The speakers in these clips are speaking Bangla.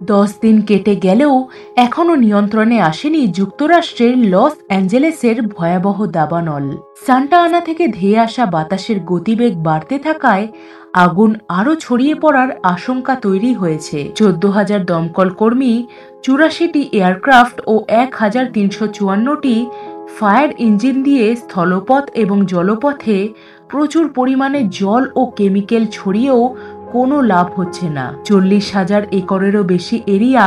10 দিন কেটে গেলেও এখনো নিয়ন্ত্রণে আসেনি যুক্তরাষ্ট্রের লস অ্যাঞ্জেলেসের ভয়াবহ দাবানল। সান্টা আনা থেকে ধেয়ে আসা বাতাসের গতিবেগ বাড়তে থাকায় আগুন আরও ছড়িয়ে পড়ার আশঙ্কা তৈরি হয়েছে। 14,000 দমকল কর্মী, 84টি এয়ারক্রাফট ও 1,354টি ফায়ার ইঞ্জিন দিয়ে স্থলপথ এবং জলপথে প্রচুর পরিমাণে জল ও কেমিক্যাল ছড়িয়েও কোনো লাভ হচ্ছে না। 40,000 একরেরও বেশি এরিয়া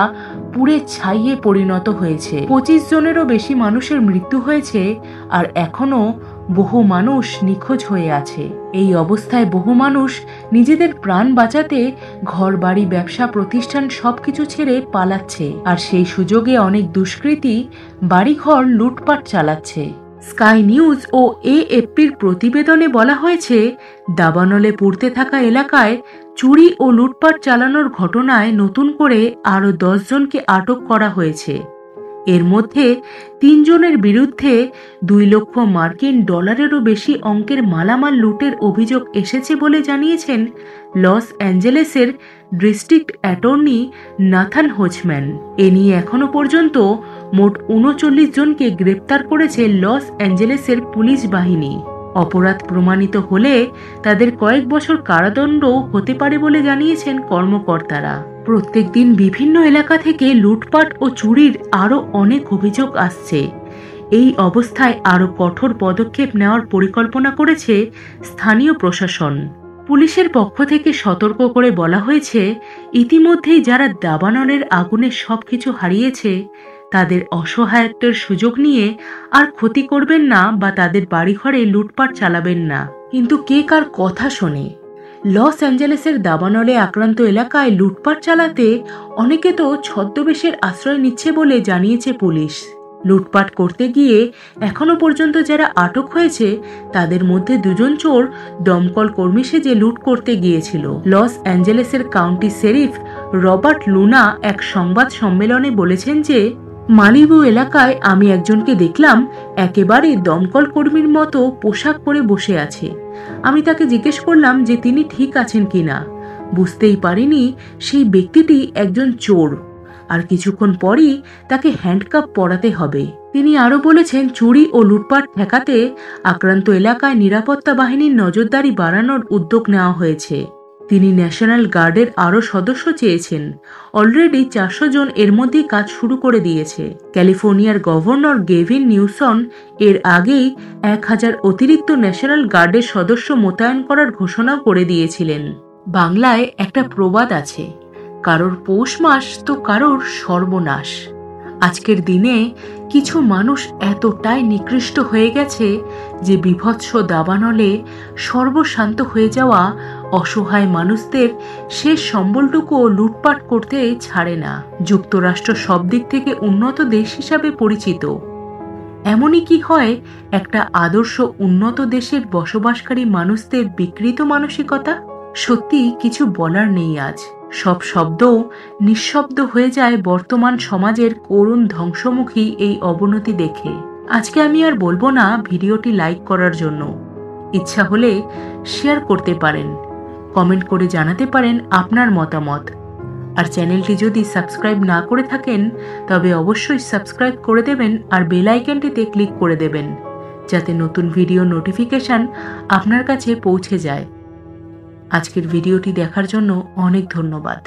পুড়ে ছাইয়ে পরিণত হয়েছে। 25 জনেরও বেশি মানুষের মৃত্যু হয়েছে, আর এখনো বহু মানুষ নিখোঁজ হয়ে আছে। এই অবস্থায় বহু মানুষ নিজেদের প্রাণ বাঁচাতে ঘরবাড়ি, ব্যবসা প্রতিষ্ঠান সবকিছু ছেড়ে পালাচ্ছে, আর সেই সুযোগে অনেক দুষ্কৃতী বাড়িঘর লুটপাট চালাচ্ছে। স্কাই নিউজ ও এএফপির প্রতিবেদনে বলা হয়েছে, দাবানলে পুড়তে থাকা এলাকায় চুরি ও লুটপাট চালানোর ঘটনায় নতুন করে আরও 10 জনকে আটক করা হয়েছে। এর মধ্যে 3 জনের বিরুদ্ধে $2 লক্ষ মার্কিন ডলারেরও বেশি অঙ্কের মালামাল লুটের অভিযোগ এসেছে বলে জানিয়েছেন লস অ্যাঞ্জেলেসের ডিস্ট্রিক্ট অ্যাটর্নি নাথান হোচম্যান। এ নিয়ে এখনো পর্যন্ত মোট 39 জনকে গ্রেপ্তার করেছে লস অ্যাঞ্জেলেসের পুলিশ বাহিনী। অপরাধ প্রমাণিত হলে তাদের কয়েক বছর কারাদণ্ড হতে পারে বলে জানিয়েছেন কর্মকর্তারা। প্রত্যেক দিন বিভিন্ন এলাকা থেকে লুটপাট ও চুরির আরও অনেক অভিযোগ আসছে। এই অবস্থায় আরও কঠোর পদক্ষেপ নেওয়ার পরিকল্পনা করেছে স্থানীয় প্রশাসন। পুলিশের পক্ষ থেকে সতর্ক করে বলা হয়েছে, ইতিমধ্যেই যারা দাবানলের আগুনে সবকিছু হারিয়েছে তাদের অসহায়ত্বের সুযোগ নিয়ে আর ক্ষতি করবেন না বা তাদের বাড়িঘরে লুটপাট চালাবেন না। কিন্তু কে কার কথা শোনে? লস অ্যাঞ্জেলেসের দাবানলে আক্রান্ত এলাকায় লুটপাট চালাতে অনেকে তো ছদ্মবেশের আশ্রয় নিচ্ছে বলে জানিয়েছে পুলিশ। লুটপাট করতে গিয়ে এখনো পর্যন্ত যারা আটক হয়েছে তাদের মধ্যে 2 জন চোর দমকল কর্মী সেজে লুট করতে গিয়েছিল। লস অ্যাঞ্জেলেসের কাউন্টি শেরিফ রবার্ট লুনা এক সংবাদ সম্মেলনে বলেছেন যে, মালিবু এলাকায় আমি একজনকে দেখলাম একেবারে দমকল কর্মীর মতো পোশাক পরে বসে আছে। আমি তাকে জিজ্ঞেস করলাম যে তিনি ঠিক আছেন কিনা। বুঝতেই পারিনি সেই ব্যক্তিটি একজন চোর, আর কিছুক্ষণ পরই তাকে হ্যান্ডকাপ পরাতে হবে। তিনি আরো বলেছেন, চুরি ও লুটপাট ঠেকাতে আক্রান্ত এলাকায় নিরাপত্তা বাহিনীর নজরদারি বাড়ানোর উদ্যোগ নেওয়া হয়েছে। তিনি ন্যাশনাল গার্ডের আরও সদস্য চেয়েছেন। অলরেডি 400 জন এর মধ্যেই কাজ শুরু করে দিয়েছে। ক্যালিফোর্নিয়ার গভর্নর গেভিন নিউসম এর আগেই 1000 অতিরিক্ত ন্যাশনাল গার্ডের সদস্য মোতায়েন করার ঘোষণাও করে দিয়েছিলেন। বাংলায় একটা প্রবাদ আছে, কারোর পৌষ মাস তো কারোর সর্বনাশ। আজকের দিনে কিছু মানুষ এতটাই নিকৃষ্ট হয়ে গেছে যে বিভৎস দাবানলে সর্বশান্ত হয়ে যাওয়া অসহায় মানুষদের শেষ সম্বলটুকুও লুটপাট করতে ছাড়ে না। যুক্তরাষ্ট্র সব দিক থেকে উন্নত দেশ হিসাবে পরিচিত। এমনই কি হয় একটা আদর্শ উন্নত দেশের বসবাসকারী মানুষদের বিকৃত মানসিকতা? সত্যি কিছু বলার নেই আজ। সব শব্দ নিঃশব্দ হয়ে যায় বর্তমান সমাজের করুণ ধ্বংসমুখী এই অবনতি দেখে। আজকে আমি আর বলবো না ভিডিওটি লাইক করার জন্য। ইচ্ছা হলে শেয়ার করতে পারেন, কমেন্ট করে জানাতে পারেন আপনার মতামত। আর চ্যানেলটি যদি সাবস্ক্রাইব না করে থাকেন তবে অবশ্যই সাবস্ক্রাইব করে দেবেন আর বেল আইকনটিতে ক্লিক করে দেবেন, যাতে নতুন ভিডিও নোটিফিকেশন আপনার কাছে পৌঁছে যায়। আজকের ভিডিওটি দেখার জন্য অনেক ধন্যবাদ।